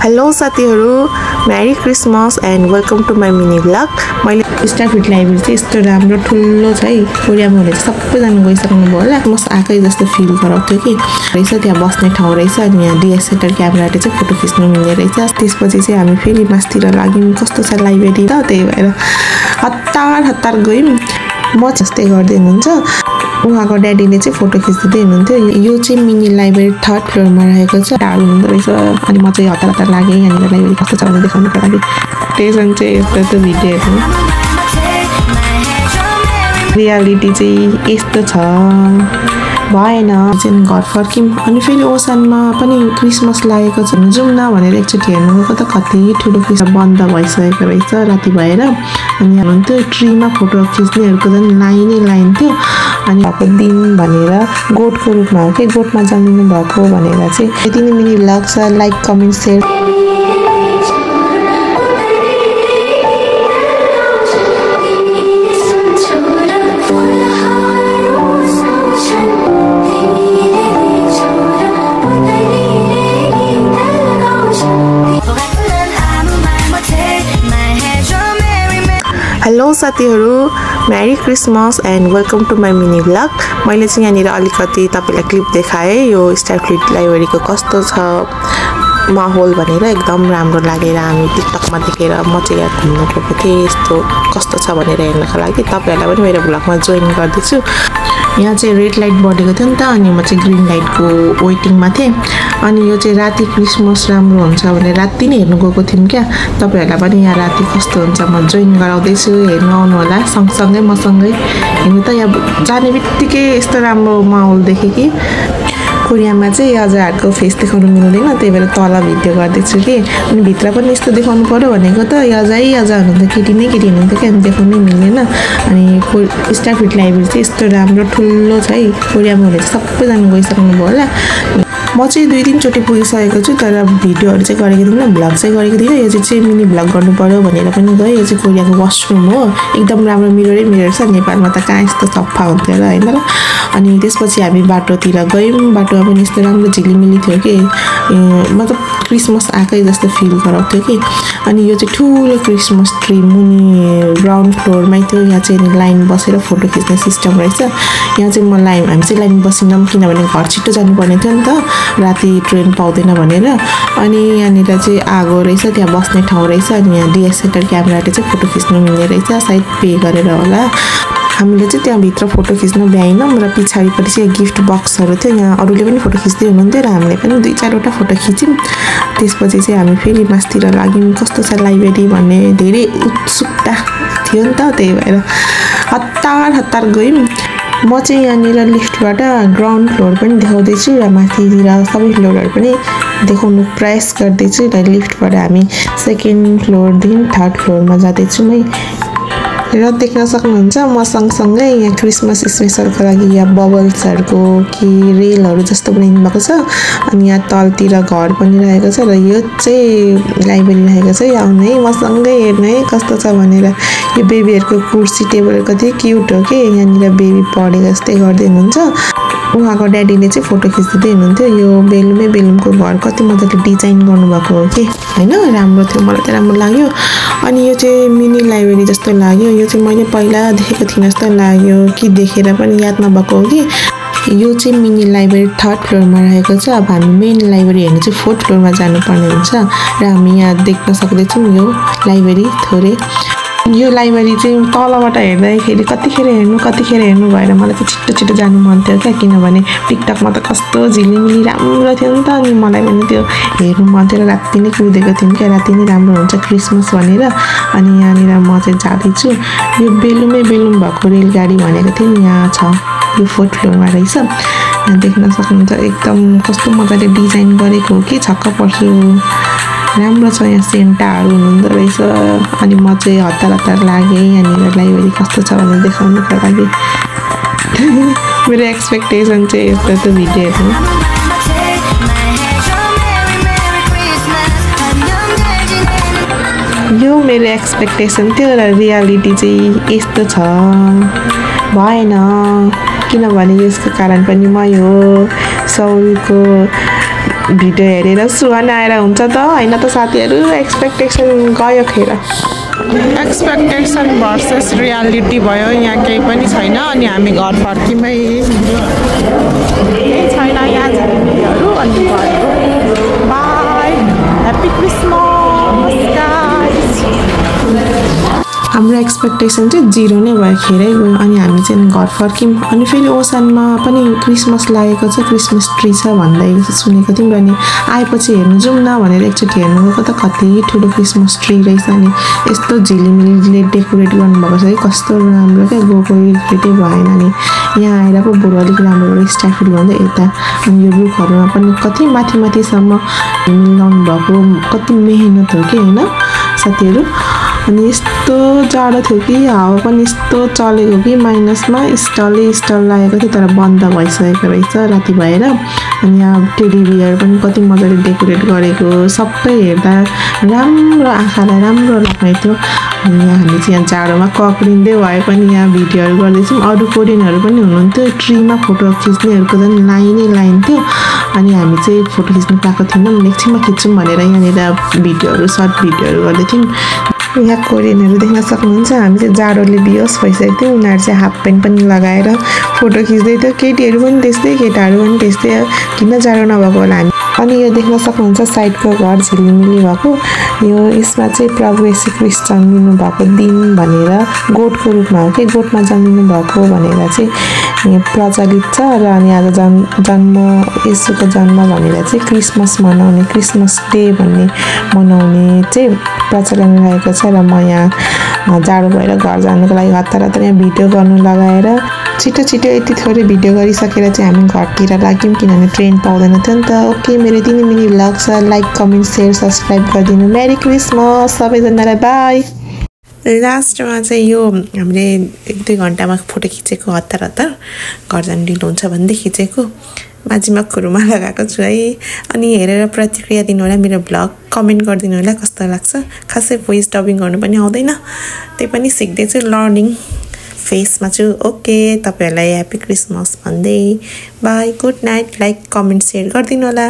Hello साथीहरु, merry Christmas and welcome to my mini blog. मैले Starfit library चाहिँ यस्तो राम्रो ठुलो छ है। कोरियामा भने सबैजना गइसक्नु भयो होला। मस आकै जस्तो फिल गराउँथ्यो कि रहेछ। त्यहाँ बस्ने ठाउँ रहेछ अनि यहाँ डीएसएलआर क्यामेराले चाहिँ फोटो खिच्नु मिल्ने रहेछ। त्यसपछि चाहिँ हामी फेरि मास्तिर लाग्यौं। कस्तो छ लाइब्रेरी त, त्यही भएर हतार गयौं। म जस्तै गर्दै हुनुहुन्छ। उहाँको ड्याडीले चाहिँ फोटो खिच्दै हुनुहुन्थ्यो। यो चाहिँ मिनी लाइब्रेरी 3rd फ्लोरमा रहेको छ। टाढो हुँदो रहेछ अनि म चाहिँ हतार लागेँ यहाँनिर लाइब्रेरी कस्तो छ भनेर देखाउनको लागि। टेन्सन चाहिँ यस्तो त भिडियो हेर्नु। रियालिटी चाहिँ यस्तो छ भएन। चाहिँ घर फर्क्यौँ अनि फेरि ओसानमा पनि क्रिसमस लागेको छ भने जाउँ न भनेर एकचोटि हेर्नु गएको त कति ठुलो क्रिसमस बन्द भइसकेको रहेछ राति भएर। अनि हुन्थ्यो ट्रीमा फोटो खिच्नेहरूको झन् लाइन थियो। अनि भएको दिन भनेर गोठको रूपमा हो कि गोठमा जन्मिनु भएको भनेर चाहिँ यति नै मिनी ब्लग छ। Like comment share. हेलो साथीहरु, merry Christmas and welcome to my mini blog. मैले चाहिँ यहाँनिर अलिकति तपाईलाई क्लिप देखाएँ यो स्टारफिट लाइब्रेरीको कस्तो छ माहौल भनेर। एकदम राम्रो लागेर हामी टिकटकमा देखेर म चाहिँ यहाँ घुम्न गएको थिएँ। यस्तो कस्तो छ भनेर हेर्नको लागि तपाईहरुलाई पनि मेरो ब्लगमा जोइन गर्दैछु। यहाँ चाहिँ रेड लाइट बढेको थियो नि त अनि म चाहिँ ग्रीन लाइटको वेटिङमा थिएँ। अनि यो चाहिँ राति क्रिसमस राम्रो हुन्छ भनेर राति नै हेर्नु गएको थियौँ क्या। तपाईहरुलाई पनि यहाँ राति कस्तो हुन्छ म जोइन गराउँदैछु, हेर्नु आउनु होला सँगसँगै मसँगै। हेर्नु त यहाँ जाने बित्तिकै यस्तो राम्रो माहौल देखेँ कि कोरियामा चाहिँ अजाहरूको फेस देखाउनु मिल्दैन, त्यही भएर तल भिडियो गर्दैछु कि। अनि भित्र पनि यस्तो देखाउनु पर्यो भनेको त अजा हुनुहुन्थ्यो, केटी हुनुहुन्थ्यो क्या, अनि देखाउनै मिल्दैन। अनि स्टारफिट लाइब्रेरी चाहिँ यस्तो राम्रो ठुलो छ है। कोरियामा भने सबैजना गइसक्नु भयो होला। म चाहिँ 2-3 चोटि पुगिसकेको छु तर भिडियोहरू चाहिँ गरेको थिइनँ, भ्लग चाहिँ गरेको थिइनँ। यो चाहिँ मिनी भ्लग गर्नु पर्यो भनेर पनि गएँ। यो चाहिँ कोरियाको वासरुम हो, एकदम राम्रो मिरर छ। नेपालमा त कहाँ यस्तो सफा हुन्थ्यो होला हैन र। अनि त्यसपछि हामी बाटोतिर गयौँ। बाटोमा पनि यस्तो राम्रो झिलिमिली थियो कि मतलब क्रिसमस आकै जस्तो फिल गराउँथ्यो कि। अनि यो चाहिँ ठुलो क्रिसमस ट्री मुनि ग्राउन्ड फ्लोरमै थियो। यहाँ चाहिँ लाइन बसेर फोटो खिच्ने सिस्टम रहेछ। यहाँ चाहिँ हामी चाहिँ लाइन बसिनौँ किनभने घर छिटो जानुपर्ने थियो नि त, राति ट्रेन पाउँदैन भनेर। अनि यहाँनिर चाहिँ आगो रहेछ, त्यहाँ बस्ने ठाउँ रहेछ। अनि यहाँ डीएसएलआर क्यामेराले चाहिँ फोटो खिच्नु मिल्ने रहेछ, सायद पे गरेर होला। हामीले चाहिँ त्यहाँभित्र फोटो खिच्नु भ्याएनौँ र पछाडिपट्टि चाहिँ गिफ्ट बक्सहरू थियो। यहाँ अरूले पनि फोटो खिच्दै हुनुहुन्थ्यो र हामीले पनि 2-4वटा फोटो खिच्यौँ। त्यसपछि चाहिँ हामी फेरि मास्तिर लाग्यौँ। कस्तो छ लाइब्रेरी भन्ने धेरै उत्सुकता थियो नि त, त्यही भएर हतार गयौँ। म चाहिँ यहाँनिर लिफ्टबाट ग्राउन्ड फ्लोर पनि देखाउँदैछु र माथितिर सबै फ्लोरहरू पनि देखाउनु प्रयास गर्दैछु। र लिफ्टबाट हामी 2nd फ्लोरदेखि 3rd फ्लोरमा जाँदैछौँ है। र देख्न सक्नुहुन्छ म सँगसँगै यहाँ क्रिसमस स्पेसलको लागि यहाँ बबल्सहरूको कि रेलहरू जस्तो बनाइदिनु भएको छ। अनि यहाँ तलतिर घर पनि रहेको छ र यो चाहिँ लाइब्रेरी रहेको छ। आउनु है मसँगै हेर्नु है कस्तो छ भनेर। यो बेबीहरूको कुर्सी टेबलहरू कति क्युट हो कि, यहाँनिर बेबी पढेको जस्तै गर्दै हुनुहुन्छ। उहाँको ड्याडीले चाहिँ फोटो खिच्दै हुनुहुन्थ्यो। यो बेलुमको घर कति मजाले डिजाइन गर्नुभएको हो कि हैन, राम्रो थियो, मलाई त राम्रो लाग्यो। अनि यो चाहिँ मिनी लाइब्रेरी जस्तो लाग्यो। यो चाहिँ मैले पहिला देखेको थिइनँ जस्तो लाग्यो कि देखेर पनि याद नभएको हो कि। यो चाहिँ मिनी लाइब्रेरी 3rd फ्लोरमा रहेको छ। अब हामी मेन लाइब्रेरी हेर्नु चाहिँ 4th फ्लोरमा जानुपर्ने हुन्छ र हामी यहाँ देख्न सक्दैछौँ यो लाइब्रेरी थोरै। यो लाइब्रेरी चाहिँ तलबाट हेर्दाखेरि कतिखेर हेर्नु भएर मलाई चाहिँ छिटो जानु मन थियो क्या। किनभने टिकटकमा त कस्तो झिलिमिली राम्रो थियो नि त, अनि मलाई पनि त्यो हेर्नु मन थियो र राति नै कुदेको थियौँ क्या। राति नै राम्रो हुन्छ क्रिसमस भनेर। अनि यहाँनिर म चाहिँ जाँदैछु। यो बेलुम भएको रेलगाडी भनेको थिएँ नि, यहाँ छ, यो 4th फ्लोरमा रहेछ। यहाँ देख्न सक्नुहुन्छ एकदम कस्तो मजाले डिजाइन गरेको हो कि छक्क पर्छु। राम्रो छ, यहाँ सेन्टाहरू हुनुहुँदो रहेछ। अनि म चाहिँ हतार लागेँ यहाँनिर लाइब्रेरी कस्तो छ भनेर देखाउनको लागि। मेरो एक्सपेक्टेसन चाहिँ यस्तो त भिडियो हेर्नु। यो मेरो एक्सपेक्टेसन थियो र रियालिटी चाहिँ यस्तो छ भएन। किनभने यसको कारण पनि म यो सौलको भिडियो हेरेर सुहाना आएर हुन्छ त हैन त साथीहरु एक्सपेक्टेसन गयो खेर एक्सपेक्टेसन भर्सेस रियालिटी भयो यहाँ केही पनि छैन अनि हामी घर फर्किमै केही छैन यहाँ झिलिमिलीहरु अनि गएको बाइ ह्यापी क्रिसमस गाइस हाम्रो एक्सपेक्टेसन चाहिँ जिरो नै भयो खेरै गयो अनि हामी चाहिँ घर फर्क्यौँ अनि फेरि ओसानमा पनि क्रिसमस लागेको छ क्रिसमस ट्री छ भन्दै सुनेको थियौँ अनि आएपछि हेर्नु जाउँ न भनेर एकचोटि हेर्नु गएको त कति ठुलो क्रिसमस ट्री रहेछ अनि यस्तो झिलिमिलीले डेकोरेट गर्नुभएको छ कि कस्तो राम्रो क्या गएको रिग्रेटै भएन अनि यहाँ आएर पो बरु अलिक राम्रो स्टाइल फिल गर्दै यता अनि यो रुखहरूमा पनि कति माथि माथिसम्म मिलाउनु भएको कति मेहनत हो कि होइन साथीहरू अनि यस्तो जाडो थियो कि हावा पनि यस्तो चलेको कि माइनसमा स्टल लागेको थियो तर बन्द भइसकेको रहेछ राति भएर अनि यहाँ टेडी बियर पनि कति मजाले डेकोरेट गरेको सबै हेर्दा राम्रो आँखालाई राम्रो लाग्ने थियो अनि यहाँ हामी चाहिँ यहाँ जाडोमा कक्रिँदै भए पनि यहाँ भिडियोहरू गर्दैछौँ अरू कोरियनहरू पनि हुनुहुन्थ्यो ट्रीमा फोटो खिच्नेहरूको झन् लाइन थियो अनि हामी चाहिँ फोटो खिच्नु पाएको थिएनौँ एकछिनमा खिच्छौँ भनेर यहाँनिर भिडियोहरू सर्ट भिडियोहरू गर्दै थियौँ यहाँ कोरियनहरू देख्न सक्नुहुन्छ हामी चाहिँ जाडोले बिहोस भइसकेको थियो उनीहरू चाहिँ हाफ प्यान्ट पनि लगाएर फोटो खिच्दै थियो केटीहरू पनि त्यस्तै केटाहरू पनि त्यस्तै किन जाडो नभएको होला हामी अनि यो देख्न सक्नुहुन्छ साइडको घर झिलिमिली भएको यो यसमा चाहिँ प्रभु येशू ख्रीष्ट जन्मिनु भएको दिन भनेर गोठको रूपमा हो कि गोठमा जन्मिनु भएको भनेर चाहिँ प्रचलित छ र अनि आज जन्म येशूको जन्म भनेर चाहिँ क्रिसमस मनाउने क्रिसमस डे भन्ने मनाउने चाहिँ प्रचलन रहेको छ र म यहाँ जाडो भएर घर जानुको लागि हतार यहाँ भिडियो गर्नु लगाएर छिटो यति थोरै भिडियो गरिसकेर चाहिँ हामी घरतिर लाग्यौँ किनभने ट्रेन पाउँदैन थियो नि त ओके मेरो 3 मिनट भ्लग छ लाइक कमेन्ट सेयर सब्सक्राइब गरिदिनु मेरी क्रिसमस सबैजनालाई बाई लास्टमा चाहिँ यो हामीले 1-2 घन्टामा फोटो खिचेको हतार घर जानु ढिलो हुन्छ भन्दै खिचेको माझीमा खुरुमा लगाएको छु है अनि हेरेर प्रतिक्रिया दिनु होला मेरो भ्लग कमेन्ट गरिदिनु होला कस्तो लाग्छ खासै भोइस डबिङ गर्नु पनि आउँदैन त्यही पनि सिक्दै छु लर्निङ फेसमा छु ओके तपाईहरुलाई ह्यापी क्रिसमस भन्दै by good night like comment share गरिदिनु होला